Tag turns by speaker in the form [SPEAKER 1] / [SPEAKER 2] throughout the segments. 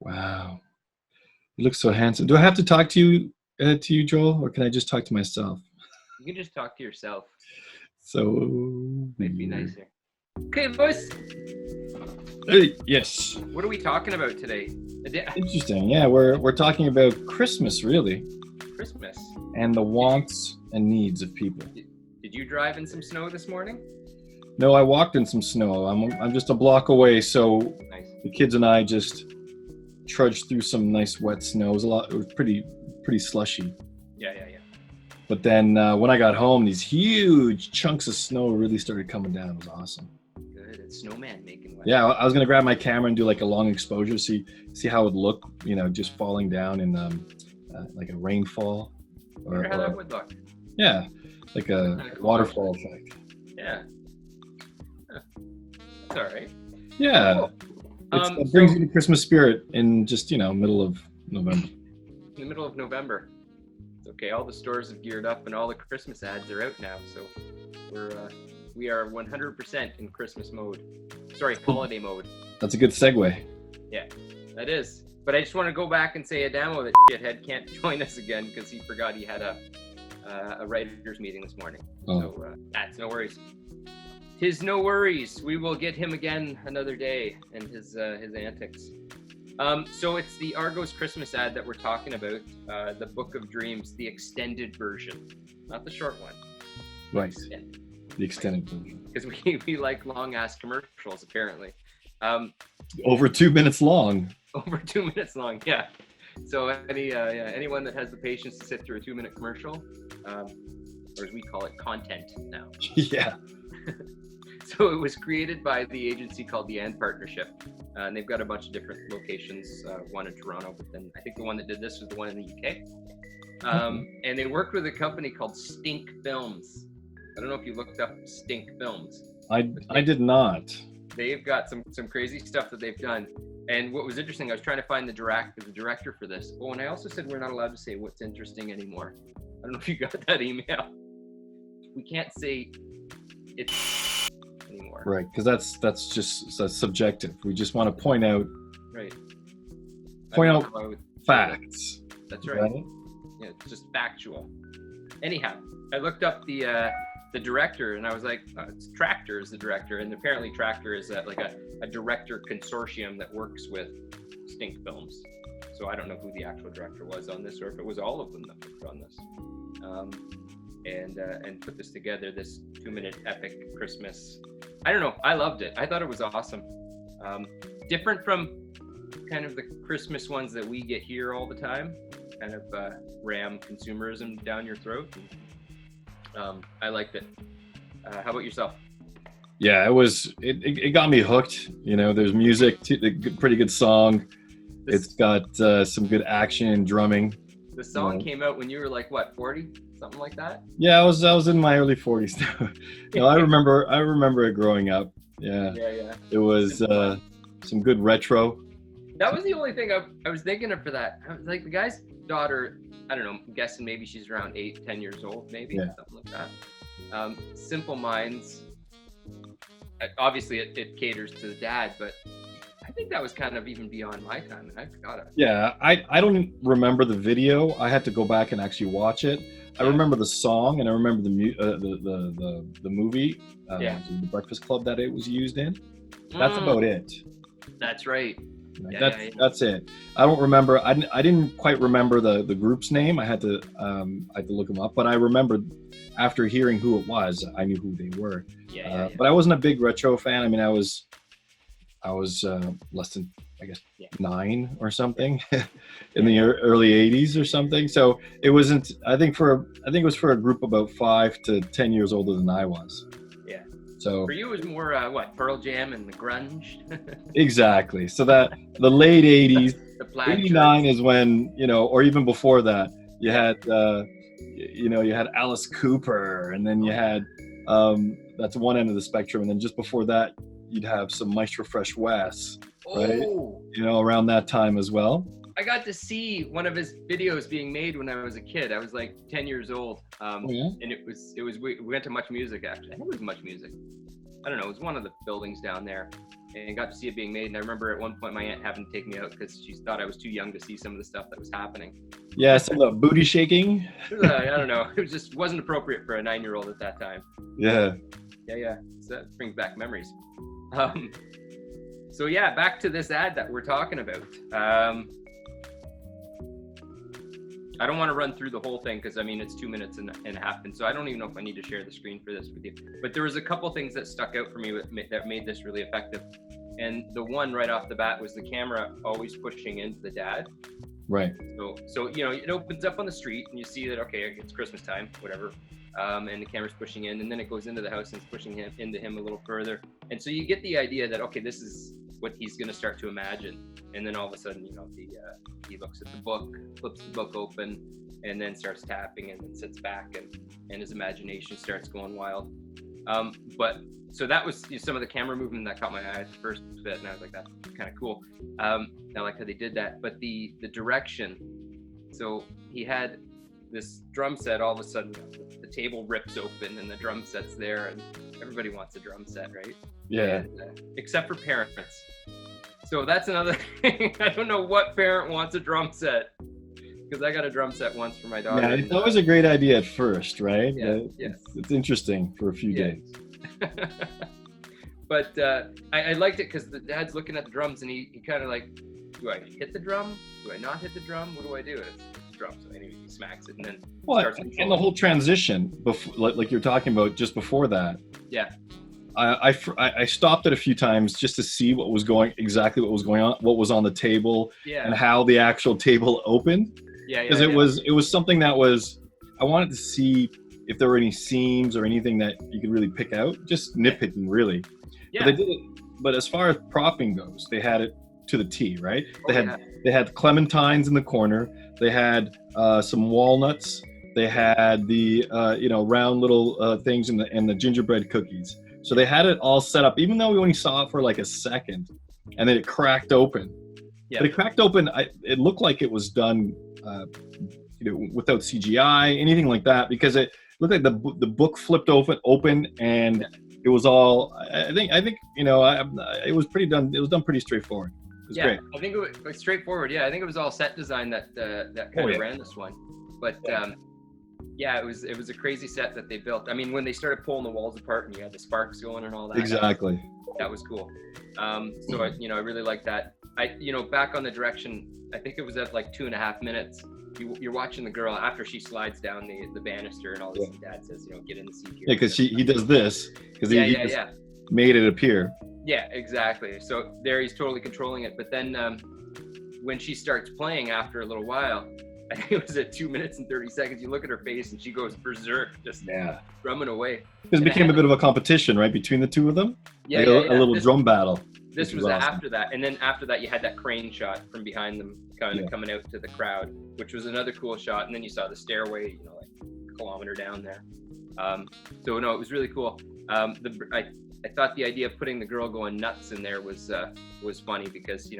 [SPEAKER 1] Wow. You look so handsome. Do I have to talk to you, Joel, or can I just talk to myself?
[SPEAKER 2] You can just talk to yourself.
[SPEAKER 1] So
[SPEAKER 2] Might be nicer. Okay, boys.
[SPEAKER 1] Hey, yes.
[SPEAKER 2] What are we talking about today?
[SPEAKER 1] Interesting. Yeah, we're talking about Christmas, really,
[SPEAKER 2] Christmas.
[SPEAKER 1] and the wants and needs of people.
[SPEAKER 2] Did you drive in some snow this morning?
[SPEAKER 1] No, I walked in some snow. I'm just a block away, so
[SPEAKER 2] Nice.
[SPEAKER 1] the kids and I just trudged through some nice wet snow. It was pretty slushy.
[SPEAKER 2] Yeah.
[SPEAKER 1] But then when I got home, these huge chunks of snow really started coming down. It was awesome.
[SPEAKER 2] Good. It's snowman making wet.
[SPEAKER 1] Yeah, I was gonna grab my camera and do like a long exposure, see how it would look, just falling down in like a rainfall.
[SPEAKER 2] I wonder how that would look.
[SPEAKER 1] Yeah, like a waterfall effect.
[SPEAKER 2] Yeah. That's all right.
[SPEAKER 1] Yeah.
[SPEAKER 2] Cool.
[SPEAKER 1] It brings you the Christmas spirit in just, middle of November.
[SPEAKER 2] In the middle of November. It's okay. All the stores have geared up and all the Christmas ads are out now. So we are 100% in Christmas mode. Sorry, holiday mode.
[SPEAKER 1] That's a good segue.
[SPEAKER 2] Yeah, that is. But I just want to go back and say Adamo, that shithead, can't join us again because he forgot he had a writers meeting this morning.
[SPEAKER 1] Oh.
[SPEAKER 2] So that's no worries. 'Tis no worries. We will get him again another day and his antics. So it's the Argos Christmas ad that we're talking about, the Book of Dreams, the extended version, not the short one.
[SPEAKER 1] Right. The extended version.
[SPEAKER 2] Because we like long ass commercials apparently.
[SPEAKER 1] Over 2 minutes long.
[SPEAKER 2] Over 2 minutes long, yeah. So anyone that has the patience to sit through a 2-minute commercial, or as we call it, content now.
[SPEAKER 1] Yeah.
[SPEAKER 2] So it was created by the agency called The And-Partnership, and they've got a bunch of different locations, one in Toronto, but then I think the one that did this was the one in the UK. And they worked with a company called Stink Films. I don't know if you looked up Stink Films.
[SPEAKER 1] I did not.
[SPEAKER 2] They've got some crazy stuff that they've done. And what was interesting, I was trying to find the director for this. Oh, and I also said we're not allowed to say what's interesting anymore. I don't know if you got that email. We can't say it's anymore.
[SPEAKER 1] Right, because that's subjective. We just want to point out facts.
[SPEAKER 2] That's right. Yeah, it's just factual. Anyhow, I looked up the director and I was like, it's Traktor is the director, and apparently Traktor is like a director consortium that works with Stink Films. So I don't know who the actual director was on this, or if it was all of them that worked on this. And put this together, this 2-minute epic Christmas. I don't know, I loved it. I thought it was awesome. Different from kind of the Christmas ones that we get here all the time, kind of ram consumerism down your throat. I liked it. How about yourself?
[SPEAKER 1] Yeah, it got me hooked. There's music, pretty good song. It's got some good action and drumming.
[SPEAKER 2] The song came out when you were like, what, 40? Something like that?
[SPEAKER 1] Yeah, I was in my early 40s now. I remember it growing up. Yeah. It was some good retro.
[SPEAKER 2] That was the only thing I was thinking of for that. I was like, the guy's daughter, I don't know, I'm guessing maybe she's around 8-10 years old, maybe, something like that. Simple Minds. Obviously, it caters to the dad, but I think that was kind of even beyond my time, and I forgot it.
[SPEAKER 1] Yeah, I don't remember the video. I had to go back and actually watch it. I remember the song, and I remember the movie, The Breakfast Club that it was used in. That's about it.
[SPEAKER 2] That's right.
[SPEAKER 1] That's it. I don't remember. I didn't quite remember the group's name. I had to look them up, but I remembered after hearing who it was, I knew who they were. But I wasn't a big retro fan. I mean, I was less than, I guess, 9 or something in the early 80s or something. So it wasn't. I think it was for a group about 5 to 10 years older than I was.
[SPEAKER 2] Yeah.
[SPEAKER 1] So
[SPEAKER 2] for you, it was more Pearl Jam and the grunge.
[SPEAKER 1] Exactly. So that the late 80s,
[SPEAKER 2] the
[SPEAKER 1] 89 is when, or even before that, you had you had Alice Cooper, and then you had that's one end of the spectrum, and then just before that you'd have some Maestro Fresh West, right? Around that time as well.
[SPEAKER 2] I got to see one of his videos being made when I was a kid. I was like 10 years old, and it was we went to Much Music, actually. I think it was Much Music, I don't know, it was one of the buildings down there, and got to see it being made. And I remember at one point my aunt having to take me out because she thought I was too young to see some of the stuff that was happening.
[SPEAKER 1] Yeah, some of the booty shaking.
[SPEAKER 2] I don't know, it just wasn't appropriate for a 9-year-old at that time.
[SPEAKER 1] Yeah.
[SPEAKER 2] Yeah. So that brings back memories. So yeah, back to this ad that we're talking about. I don't want to run through the whole thing because I mean it's 2 minutes and a half, and so I don't even know if I need to share the screen for this with you. But there was a couple things that stuck out for me that made this really effective. And the one right off the bat was the camera always pushing into the dad.
[SPEAKER 1] Right.
[SPEAKER 2] So you know, it opens up on the street and you see that, okay, it's Christmas time, whatever. And the camera's pushing in, and then it goes into the house and it's pushing into him a little further. And so you get the idea that, okay, this is what he's going to start to imagine. And then all of a sudden, you know, he looks at the book, flips the book open, and then starts tapping, and then sits back, and his imagination starts going wild. But so that was some of the camera movement that caught my eye at the first bit, and I was like, that's kind of cool. I like how they did that. But the direction, so he had this drum set, all of a sudden the table rips open and the drum set's there, and everybody wants a drum set, right?
[SPEAKER 1] Yeah.
[SPEAKER 2] And, except for parents. So that's another thing. I don't know what parent wants a drum set, because I got a drum set once for my daughter.
[SPEAKER 1] Yeah, it's always a great idea at first, right?
[SPEAKER 2] Yeah.
[SPEAKER 1] It's interesting for a few days.
[SPEAKER 2] But I liked it because the dad's looking at the drums, and he kind of like, do I hit the drum? Do I not hit the drum? What do I do? It's the drum. So anyway, he smacks it, and then starts controlling.
[SPEAKER 1] And the whole transition, before, like you're talking about just before that.
[SPEAKER 2] Yeah.
[SPEAKER 1] I stopped it a few times just to see exactly what was going on, what was on the table, and how the actual table opened. Because it was something that I wanted to see if there were any seams or anything that you could really pick out, just nitpicking really. Yeah. But they did it. But as far as propping goes, they had it to the T, right? They had clementines in the corner. They had some walnuts. They had the round little things and the gingerbread cookies. So they had it all set up, even though we only saw it for like a second, and then it cracked open. Yeah. But it cracked open. It looked like it was done, without CGI, anything like that, because it looked like the book flipped open, and it was all. I think it was pretty done. It was done pretty straightforward. It was great.
[SPEAKER 2] I think it was straightforward. Yeah, I think it was all set design that kind of ran this one, but. Yeah, it was a crazy set that they built. I mean, when they started pulling the walls apart and you had the sparks going and all that.
[SPEAKER 1] Exactly.
[SPEAKER 2] That was cool. So I really like that. Back on the direction, I think it was at like 2.5 minutes. You're watching the girl after she slides down the banister and all this. And Dad says, get in the seat here.
[SPEAKER 1] Yeah, because he does this because he made it appear.
[SPEAKER 2] Yeah, exactly. So there he's totally controlling it. But then when she starts playing after a little while, I think it was at 2 minutes and 30 seconds. You look at her face and she goes berserk, just drumming away.
[SPEAKER 1] It became a bit of a competition, right, between the two of them? A little drum battle.
[SPEAKER 2] This was awesome. After that. And then after that, you had that crane shot from behind them kind of coming out to the crowd, which was another cool shot. And then you saw the stairway, like a kilometer down there. So no, it was really cool. I thought the idea of putting the girl going nuts in there was funny because,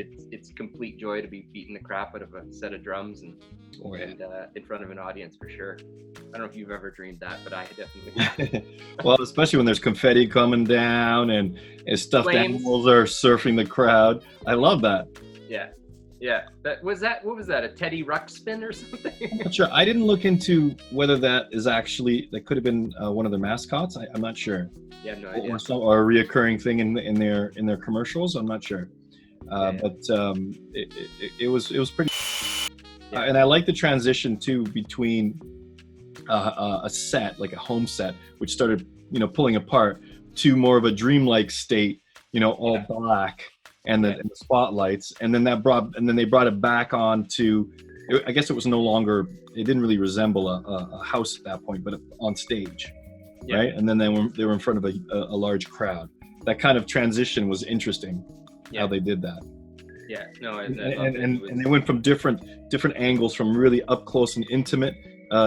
[SPEAKER 2] it's complete joy to be beating the crap out of a set of drums and in front of an audience for sure. I don't know if you've ever dreamed that, but I definitely have.
[SPEAKER 1] Well, especially when there's confetti coming down and stuffed animals are surfing the crowd. I love that.
[SPEAKER 2] Yeah. What was that? A Teddy Ruxpin or something?
[SPEAKER 1] I'm not sure. I didn't look into whether that could have been one of their mascots. I'm not sure.
[SPEAKER 2] Yeah, no idea.
[SPEAKER 1] Or a reoccurring thing in their commercials. I'm not sure. But it was pretty. And I like the transition too between a set, like a home set, which started pulling apart, to more of a dreamlike state, all black and the spotlights, and then they brought it back on to, I guess it was no longer, it didn't really resemble a house at that point, but on stage, right? And then they were in front of a large crowd. That kind of transition was interesting. How they did that.
[SPEAKER 2] Yeah, no,
[SPEAKER 1] and they went from different angles, from really up close and intimate,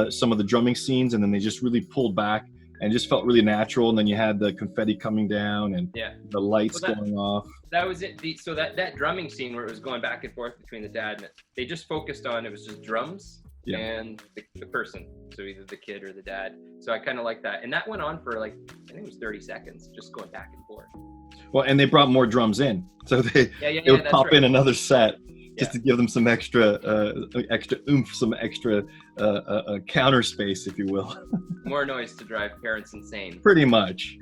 [SPEAKER 1] some of the drumming scenes, and then they just really pulled back and just felt really natural. And then you had the confetti coming down and the lights going off.
[SPEAKER 2] That was it. So that drumming scene where it was going back and forth between the dad and they just focused on, it was just drums
[SPEAKER 1] Yeah.
[SPEAKER 2] and the person, so either the kid or the dad. So I kind of like that, and that went on for like, I think it was 30 seconds, just going back and forth.
[SPEAKER 1] Well, and they brought more drums in, so they would
[SPEAKER 2] that's
[SPEAKER 1] pop
[SPEAKER 2] right.
[SPEAKER 1] in another set just
[SPEAKER 2] Yeah.
[SPEAKER 1] to give them some extra oomph, some extra counter space, if you will.
[SPEAKER 2] More noise to drive parents insane.
[SPEAKER 1] Pretty much.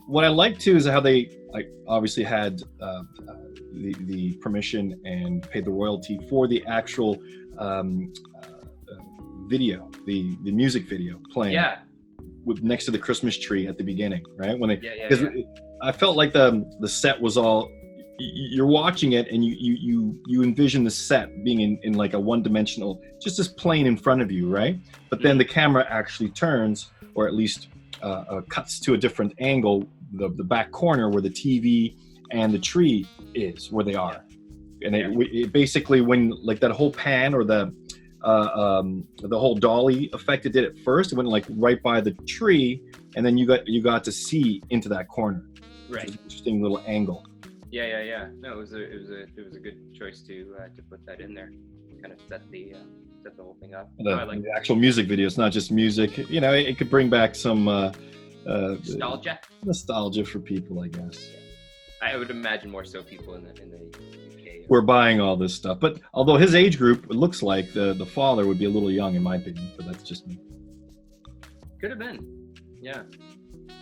[SPEAKER 1] What I like too is how they obviously had the permission and paid the royalty for the actual video, the music video playing.
[SPEAKER 2] Yeah.
[SPEAKER 1] Next to the Christmas tree at the beginning, right? When they,
[SPEAKER 2] Yeah.
[SPEAKER 1] I felt like the set was all, you're watching it and you envision the set being in like a one-dimensional, just as plain in front of you, right? But then the camera actually turns, or at least cuts to a different angle, the back corner where the TV and the tree is, where they are. And it basically, when like that whole pan or the whole dolly effect it did at first, it went like right by the tree, and then you got to see into that corner.
[SPEAKER 2] Right.
[SPEAKER 1] Which is an interesting little angle.
[SPEAKER 2] Yeah. No, it was a good choice to put that in there, kind of set the whole thing up.
[SPEAKER 1] The actual music video, it's not just music. You know, it could bring back some nostalgia for people, I guess.
[SPEAKER 2] I would imagine more so people in the UK.
[SPEAKER 1] We're buying all this stuff, but although his age group, it looks like the father would be a little young in my opinion, but that's just me.
[SPEAKER 2] Could have been, yeah.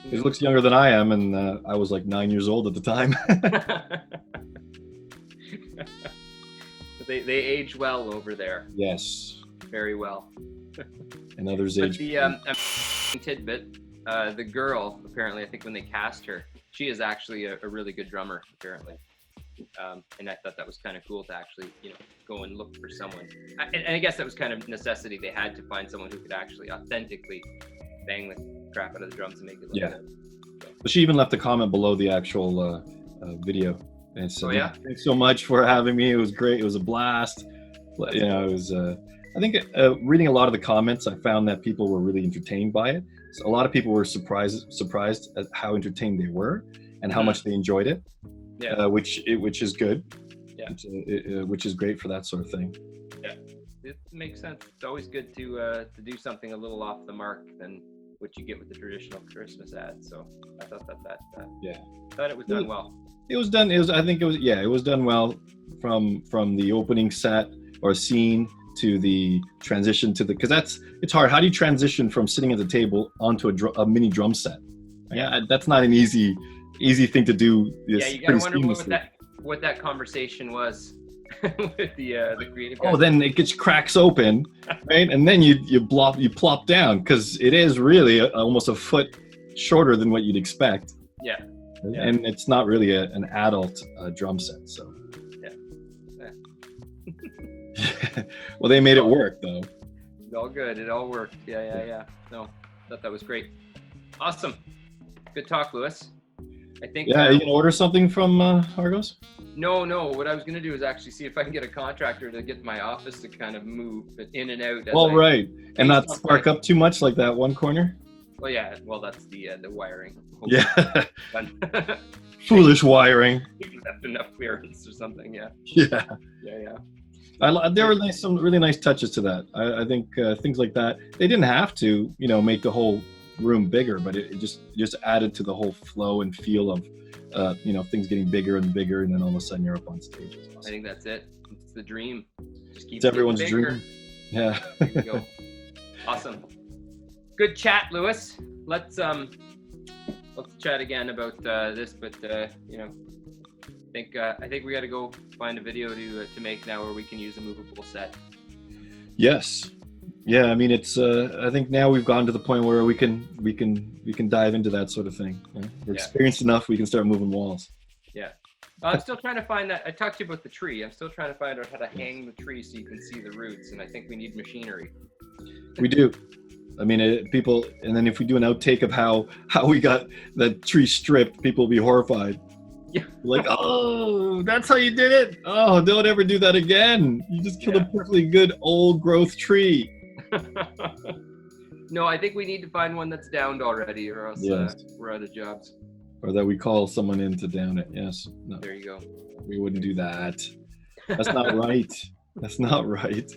[SPEAKER 1] He looks younger than I am, and I was like 9 years old at the time.
[SPEAKER 2] they age well over there.
[SPEAKER 1] Yes.
[SPEAKER 2] Very well.
[SPEAKER 1] And others age.
[SPEAKER 2] But the tidbit, the girl, apparently, I think when they cast her, she is actually a really good drummer, apparently. And I thought that was kind of cool to actually, go and look for someone. And I guess that was kind of necessity. They had to find someone who could actually authentically bang the crap out of the drums and make it look good. So.
[SPEAKER 1] But she even left a comment below the actual video and said, "Thanks so much for having me. It was great. It was a blast." It was. I think reading a lot of the comments, I found that people were really entertained by it. So a lot of people were surprised at how entertained they were and how much they enjoyed it. Yeah. Which is good. Yeah. Which is great for that sort of thing.
[SPEAKER 2] Yeah. It makes sense. It's always good to do something a little off the mark than what you get with the traditional Christmas ad. So I thought thought it was done well. It was done.
[SPEAKER 1] It was done well from the opening set or scene to the transition to because it's hard. How do you transition from sitting at the table onto a mini drum set? Yeah, that's not an easy thing to do.
[SPEAKER 2] Yeah, you gotta wonder what that conversation was. With the creative guys.
[SPEAKER 1] Oh, then it gets cracks open, right? And then you plop down because it is really almost a foot shorter than what you'd expect.
[SPEAKER 2] Yeah.
[SPEAKER 1] And it's not really an adult drum set, so.
[SPEAKER 2] Yeah.
[SPEAKER 1] Well, they made it work though.
[SPEAKER 2] It's all good. It all worked. Yeah. No, thought that was great. Awesome. Good talk, Lewis. I think.
[SPEAKER 1] Yeah, you can order something from Argos?
[SPEAKER 2] No. What I was going to do is actually see if I can get a contractor to get my office to kind of move in and out.
[SPEAKER 1] Right. And not spark up too much like that one corner?
[SPEAKER 2] Well, yeah. Well, that's the wiring.
[SPEAKER 1] Yeah. Foolish wiring.
[SPEAKER 2] Left enough clearance or something, yeah.
[SPEAKER 1] Yeah. There were
[SPEAKER 2] Nice.
[SPEAKER 1] some really nice touches to that. I think things like that, they didn't have to, make the whole room bigger, but it just added to the whole flow and feel of things getting bigger and bigger, and then all of a sudden you're up on stage. Awesome.
[SPEAKER 2] I think that's it. It's the dream.
[SPEAKER 1] It's everyone's dream. Yeah.
[SPEAKER 2] There you go. Awesome. Good chat, Lewis. Let's chat again about this, but I think we got to go find a video to make now where we can use a movable set.
[SPEAKER 1] Yes. Yeah, I mean it's. I think now we've gotten to the point where we can dive into that sort of thing. Yeah? We're experienced enough. We can start moving walls.
[SPEAKER 2] Yeah, I'm still trying to find that. I talked to you about the tree. I'm still trying to find out how to hang the tree so you can see the roots, and I think we need machinery.
[SPEAKER 1] We do. I mean, people, and then if we do an outtake of how we got that tree stripped, people will be horrified.
[SPEAKER 2] Yeah.
[SPEAKER 1] Like, oh, that's how you did it. Oh, don't ever do that again. You just killed a perfectly good old growth tree.
[SPEAKER 2] No, I think we need to find one that's downed already, or else we're out of jobs.
[SPEAKER 1] Or that we call someone in to down it. Yes. No.
[SPEAKER 2] There you go.
[SPEAKER 1] We wouldn't do that. That's not right. That's not right.